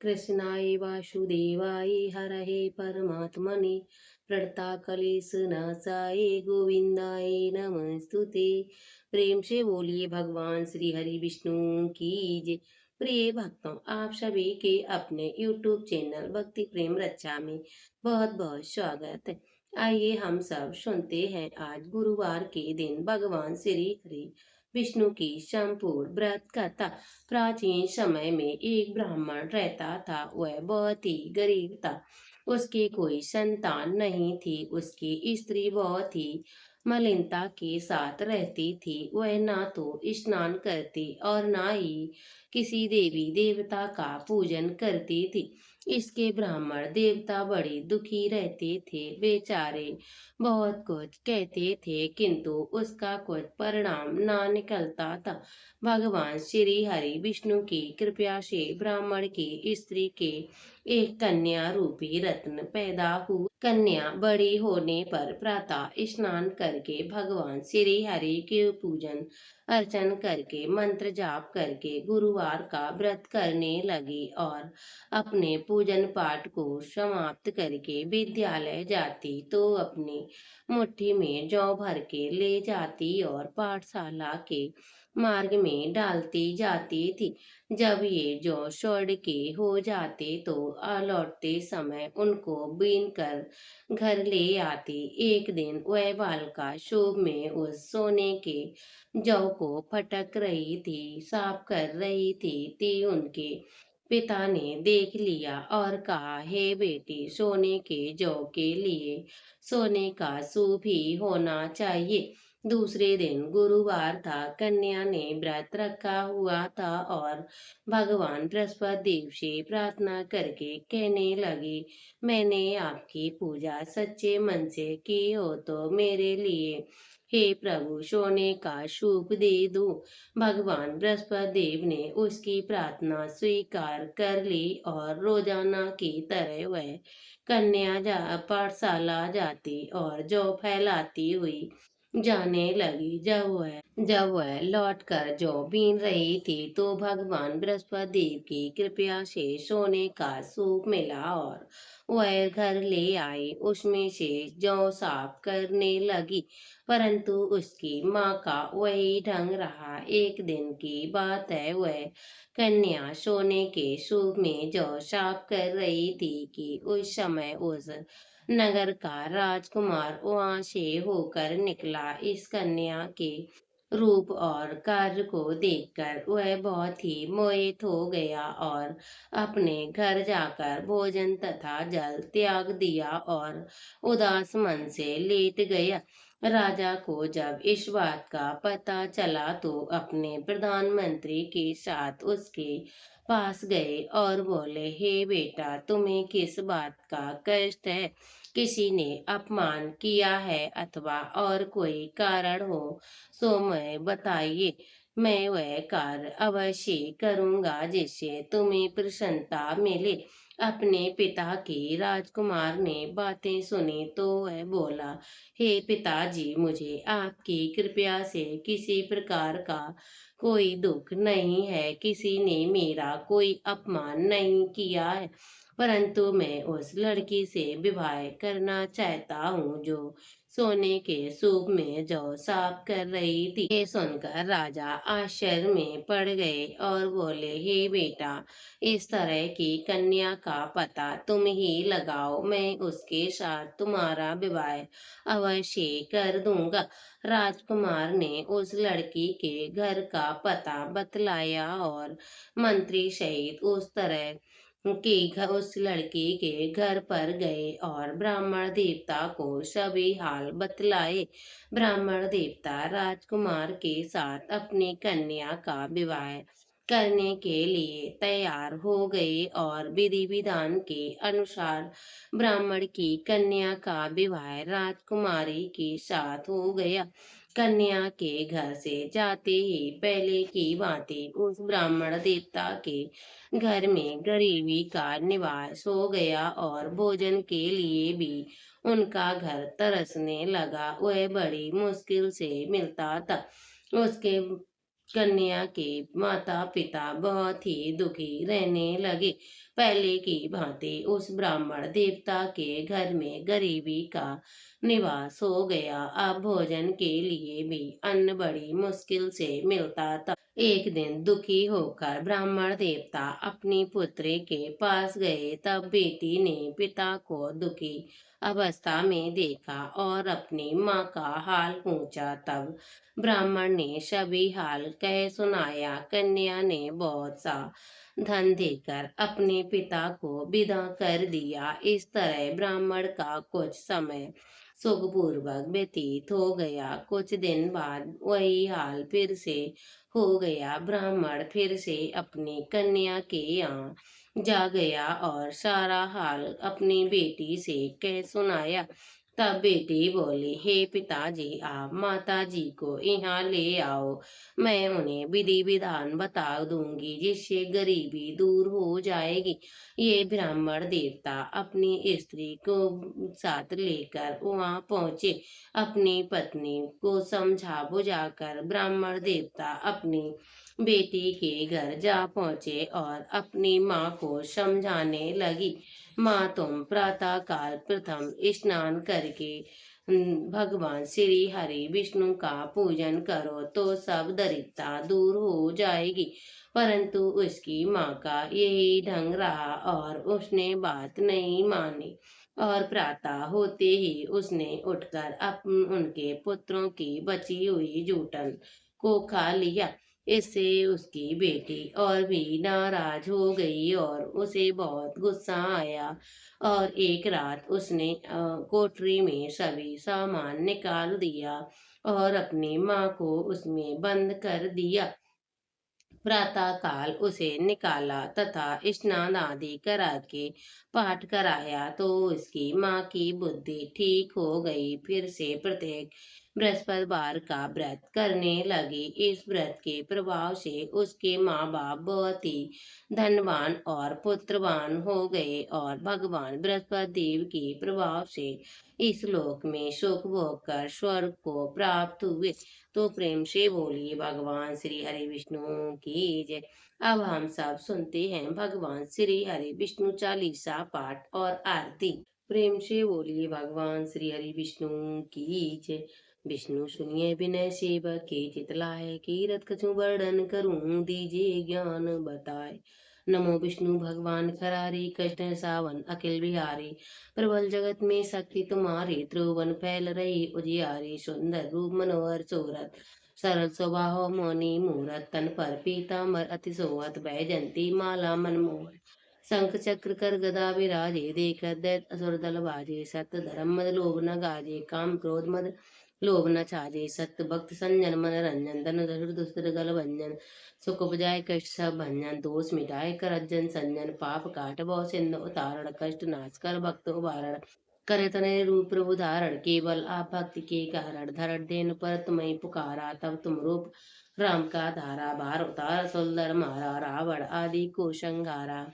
कृष्णाय वासुदेवाय हरये परमात्मने प्रणताकलेशनाशाय गोविंदाय नमस्तुते। प्रेम से बोलिए भगवान श्री हरि विष्णु की जय। प्रिय भक्तों, आप सभी के अपने YouTube चैनल भक्ति प्रेम रक्षा में बहुत बहुत स्वागत है। आइए हम सब सुनते हैं आज गुरुवार के दिन भगवान श्री हरि विष्णु की संपूर्ण व्रत कथा। प्राचीन समय में एक ब्राह्मण रहता था। वह बहुत ही गरीब था। उसके कोई संतान नहीं थी। उसकी स्त्री बहुत ही मलिनता के साथ रहती थी। वह ना तो स्नान करती और ना ही किसी देवी देवता का पूजन करती थी। इसके ब्राह्मण देवता बड़े दुखी रहते थे। बेचारे बहुत कुछ कहते थे किंतु उसका कुछ परिणाम ना निकलता था। भगवान श्री हरि विष्णु की कृपा से ब्राह्मण की स्त्री के एक कन्या रूपी रत्न पैदा हुआ। कन्या बड़ी होने पर प्रातः स्नान करके भगवान श्री हरि के पूजन अर्चन करके मंत्र जाप करके गुरुवार का व्रत करने लगी और अपने पूजन पाठ को समाप्त करके विद्यालय जाती तो अपनी मुट्ठी में जौ भर के ले जाती और पाठशाला के मार्ग में डालती जाती थी। जब ये जौ स्वर्ण के हो जाते तो लौटते समय उनको बीन कर घर ले आती। एक दिन वह बालिका शोभ में उस सोने के जौ को फटक रही थी, साफ कर रही थी उनके पिता ने देख लिया और कहा, हे बेटी, सोने के जौ के लिए सोने का सूप ही होना चाहिए। दूसरे दिन गुरुवार था। कन्या ने व्रत रखा हुआ था और भगवान बृहस्पति देव से प्रार्थना करके कहने लगी, मैंने आपकी पूजा सच्चे मन से की हो तो मेरे लिए हे प्रभु सोने का सूप दे दो। भगवान बृहस्पति देव ने उसकी प्रार्थना स्वीकार कर ली और रोजाना की तरह वह कन्या पाठशाला जाती और जौ फैलाती हुई जाने लगी। जब वह लौटकर जौ बीन रही थी तो भगवान बृहस्पति देव की कृपया से सोने का सूप मिला और वह घर ले आई। उसमें से जौ साफ करने लगी परंतु उसकी माँ का वही ढंग रहा। एक दिन की बात है, वह कन्या सोने के सूप में जौ साफ कर रही थी कि उस समय उस नगर का राजकुमार वहां से होकर निकला। इस कन्या के रूप और कार्य को देखकर वह बहुत ही मोहित हो गया और अपने घर जाकर भोजन तथा जल त्याग दिया और उदास मन से लेट गया। राजा को जब इस बात का पता चला तो अपने प्रधानमंत्री के साथ उसके पास गए और बोले, हे बेटा, तुम्हें किस बात का कष्ट है? किसी ने अपमान किया है अथवा और कोई कारण हो तो मैं बताइए। मैं वह कार्य अवश्य करूंगा जिससे तुम्हें प्रसन्नता मिले। अपने पिता की राजकुमार ने बातें सुनी तो वह बोला, हे पिताजी, मुझे आपकी कृपया से किसी प्रकार का कोई दुख नहीं है। किसी ने मेरा कोई अपमान नहीं किया है परंतु मैं उस लड़की से विवाह करना चाहता हूँ जो सोने के सूप में जौ साफ कर रही थी। ये सुनकर राजा आश्चर्य में पड़ गए और बोले, हे बेटा, इस तरह की कन्या का पता तुम ही लगाओ। मैं उसके साथ तुम्हारा विवाह अवश्य कर दूंगा। राजकुमार ने उस लड़की के घर का पता बतलाया और मंत्री सहित उस लड़की के घर पर गए और ब्राह्मण देवता को सभी हाल बतलाए। ब्राह्मण देवता राजकुमार के साथ अपनी कन्या का विवाह करने के लिए तैयार हो गए और विधि विधान के अनुसार ब्राह्मण की कन्या का विवाह राजकुमारी के साथ हो गया। कन्या के घर से जाते ही पहले की भांति उस ब्राह्मण देवता के घर में गरीबी का निवास हो गया और भोजन के लिए भी उनका घर तरसने लगा। वह बड़ी मुश्किल से मिलता था। उसके कन्या के माता पिता बहुत ही दुखी रहने लगे। पहले की भांति उस ब्राह्मण देवता के घर में गरीबी का निवास हो गया। अब भोजन के लिए भी अन्न बड़ी मुश्किल से मिलता था। एक दिन दुखी होकर ब्राह्मण देवता अपनी पुत्री के पास गए। तब बेटी ने पिता को दुखी अवस्था में देखा और अपनी माँ का हाल पूछा। तब ब्राह्मण ने सभी हाल कह सुनाया। कन्या ने बहुत सा धन देकर अपने पिता को विदा कर दिया। इस तरह ब्राह्मण का कुछ समय सुखपूर्वक व्यतीत हो गया। कुछ दिन बाद वही हाल फिर से हो गया। ब्राह्मण फिर से अपनी कन्या के यहाँ जा गया और सारा हाल अपनी बेटी से कह सुनाया। तब बेटी बोली, हे पिताजी, आप माताजी को यहाँ ले आओ। मैं उन्हें विधि विधान बता दूंगी जिससे गरीबी दूर हो जाएगी। ये ब्राह्मण देवता अपनी स्त्री को साथ लेकर वहां पहुंचे। अपनी पत्नी को समझा बुझाकर ब्राह्मण देवता अपनी बेटी के घर जा पहुंचे और अपनी माँ को समझाने लगी। माँ, तुम प्रातः काल प्रथम स्नान करके भगवान श्री हरि विष्णु का पूजन करो तो सब दरिद्रता दूर हो जाएगी। परंतु उसकी माँ का यही ढंग रहा और उसने बात नहीं मानी और प्रातः होते ही उसने उठकर उनके पुत्रों की बची हुई जूठन को खा लिया। इससे उसकी बेटी और भी नाराज हो गई और उसे बहुत गुस्सा आया और एक रात उसने कोठरी में सभी सामान निकाल दिया और अपनी माँ को उसमें बंद कर दिया। प्रातः काल उसे निकाला तथा स्नान आदि करा के पाठ कराया तो उसकी माँ की बुद्धि ठीक हो गई। फिर से प्रत्येक बृहस्पतिवार का व्रत करने लगी। इस व्रत के प्रभाव से उसके माँ बाप बहुत ही धनवान और पुत्रवान हो गए और भगवान बृहस्पति देव के प्रभाव से इस लोक में सुख भोग कर स्वर्ग को प्राप्त हुए। तो प्रेम से बोलिए भगवान श्री हरि विष्णु की जय। अब हम सब सुनते हैं भगवान श्री हरि विष्णु चालीसा पाठ और आरती। प्रेम से बोलिए भगवान श्री हरि विष्णु की जय। विष्णु सुनिए विनय सेवक के चितलाय, कीरत कछु वर्णन करूं दीजिए ज्ञान बताए। नमो विष्णु भगवान खरारी, कृष्ण सावन अखिल बिहारी। प्रबल जगत में शक्ति तुम्हारी, त्रिभुवन फैल रही उजियारी। सुंदर रूप मनोहर सूरत, सरल स्वभाव मौनी मूरत। तन पर पीताम्बर अति सोहत, बैजंती माला मनमोहन। शंख चक्र कर गदा विराजे, देखत दैत असुर दल बाजे। सत्य धर्म मद लोभ न गाजे, काम क्रोध मद लोभ न छाजे। सत्य भक्त संजन मन रंजन, धन धनुर दुस्तर गल भंजन। सुख उपजाय कष्ट सब भंजन, दोष मिटाय कर अज्जन संजन। पाप काट भव सिंधु उतारण, कष्ट नाश कर भक्त उबारण। करे तनय रूप प्रभु धारण, केवल आप भक्ति के कारण। धरण देन पर तुम्हें पुकारा, तब तुम रूप राम का धारा। बार उतार सुंदर मारा, रावण आदि को संहारा।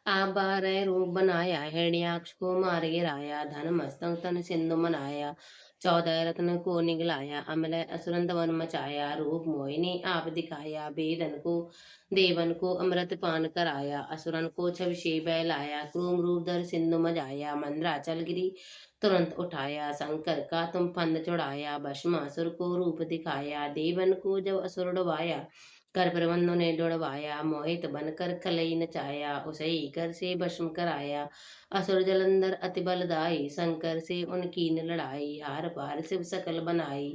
आप बारह रूप बनाया, हिरण्याक्ष को मार गिराया। धन मस्तक तन सिंधु मनाया, 14 रत्न को निगलाया। अमलय असुरन दमन मचाया, रूप मोहिनी आप दिखाया। वेदन को देवन को अमृत पान कराया, असुरन को छवि से बहलाया। क्रूम रूप धर सिंधु मजाया, मंद्राचल गिरी तुरंत उठाया। शंकर का तुम फंद चढ़ाया, भस्मासुर को रूप दिखाया। देवन को जब असुर डुबाया, कर प्रबंधों ने दौड़वाया। मोहित बनकर खलई नचाया, उसे ही कर से भस्म कराया। असुर जलंधर अति बलदाई, शंकर से उनकी न लड़ाई। हार पार शिव सकल बनाई,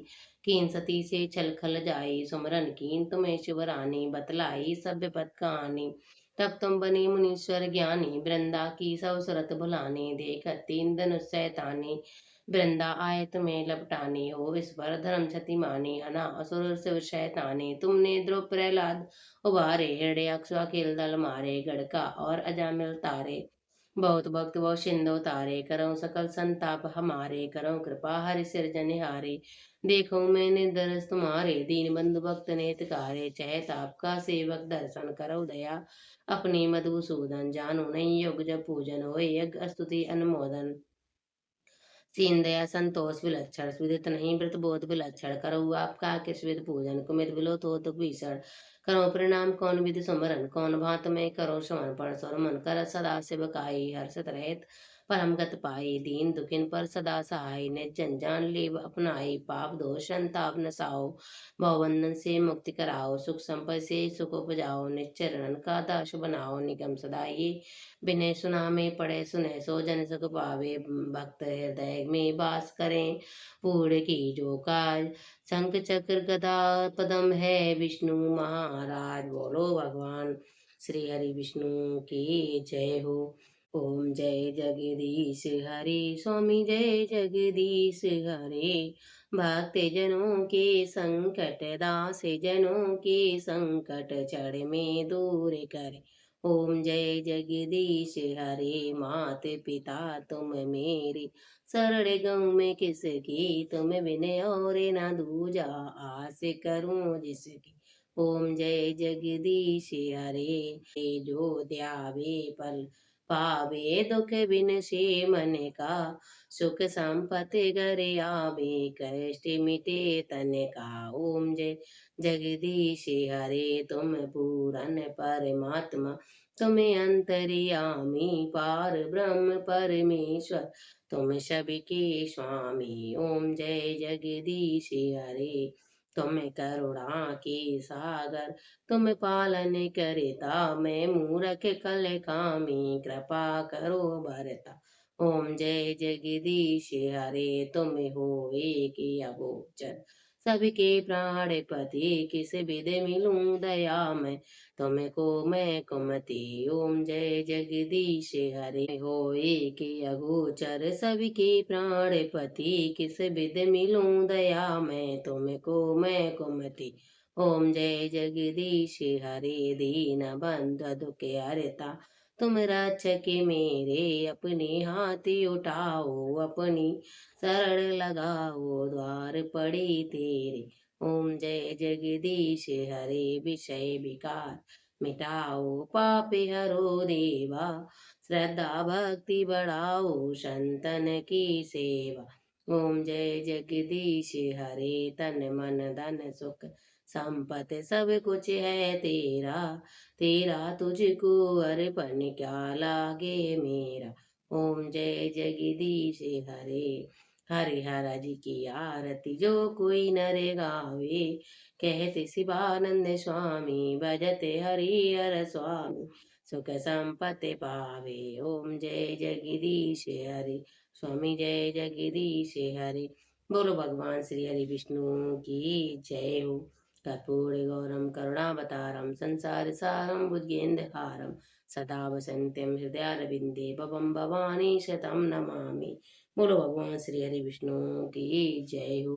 कीन सती से छल खल जाई। सुमरन कीन तुम्हें शिवरानी, बतलाई सभ्य पद कहानी। तब तुम बने मुनीश्वर ज्ञानी, वृंदा की सब सुरत भुलानी। देखत तीन धनुष शैतानी, वृंदा आए तुम्हें लपटाने। हो इस पर धर्म क्षति माने, हना असुर शिव शैताने। तुमने ध्रुव प्रहलाद उबारे, हिरण्याक्ष अखिल दल मारे। गढ़का और अजामिल तारे, बहुत भक्त बहु सिंधु तारे। करो सकल संताप हमारे, करो कृपा हरि सिरजनहारे। देखो मैंने दरस तुम्हारे, दीन बंधु भक्त नेतकारे। चहत आपका सेवक दर्शन करो दया, अपने मधुसूदन। जानो नहीं योग जब पूजन, होए यज्ञ स्तुति अनुमोदन। सीन दया संतोष विलक्षण विदित नहीं व्रत बोध विलक्षण करो आपका किस विध पूजन कुमित बिलो तो तुक भीषण करो परिणाम कौन विधि सुमरन कौन भात में करो श्रवण पण सर मन कर सदा शिवकाई हर्षित रहित परम गत पाई दीन दुखिन पर सदा सहाय निज जन जान लेव अपनाई पाप दोष संताप नसाओ भवबंधन से मुक्ति कराओ सुख संपद से सुख उपजाओ निश्चरण का दास बनाओ निगम सदा ये बिने सुना में पढ़े सुने सो जन सुख पावे भक्त हृदय में वास करें पूर्ण की जो काज शंख चक्र गदा पदम है विष्णु महाराज बोलो भगवान श्री हरि विष्णु की जय हो। ओम जय जगदीश हरे स्वामी जय जगदीश हरे भक्त जनों के संकट दास जनों के संकट चढ़ में दूर करे। ओम जय जगदीश हरे मात पिता तुम मेरे शरण गऊ में किसकी तुम विनय और न दूजा आस करूं जिसकी। ओम जय जगदीश हरे जो ध्यावे पल पावे दुख बिन से मन का सुख संपत्ति घर आवे कष्ट मिटे तन का। ओम जय जगदीश हरे तुम पूरन परमात्मा तुम्हें अंतर्यामी पार ब्रह्म परमेश्वर तुम सबके स्वामी। ओम जय जगदीश हरे तुम करुणा के सागर तुम पालन करता मैं मूरख कल कामी कृपा करो भरता। ओम जय जगदीश हरे तुम हो एक अगोचर सबके प्राणपति किस विध मिलूं दया मैं तुमको मैं कुमति। ओम जय जगदीश हरे हो एक अगोचर सबके प्राणपति किस विध मिलूं दया मैं तुमको मैं कुमति। ओम जय जगदीश हरे दीन बंध दुख हरता तुम रक्षक मेरे अपने हाथ उठाओ अपनी शरण लगाओ द्वार पड़े तेरे। ओम जय जगदीश हरे विषय विकार मिटाओ पाप हरो देवा श्रद्धा भक्ति बढ़ाओ संतन की सेवा। ओम जय जगदीश हरे तन मन धन सुख संपत्ति सब कुछ है तेरा तेरा तुझको अर्पण क्या लागे मेरा। ओम जय जगदीश हरे हरि हर जी की आरती जो कोई नर गावे कहते शिवानंद स्वामी भजते हरि हर स्वामी सुख संपत्ति पावे। ओम जय जगदीश हरे स्वामी जय जगदीश हरे बोलो भगवान श्री हरि विष्णु की जय हो। कर्पूरगौरं करुणावतारं संसार सारं भुजगेन्द्रहारं सदा वसन्त्यं हृदयारविन्दे भवं भवानी शतं नमामि। बोलो भगवान श्री हरि विष्णु की जय हो।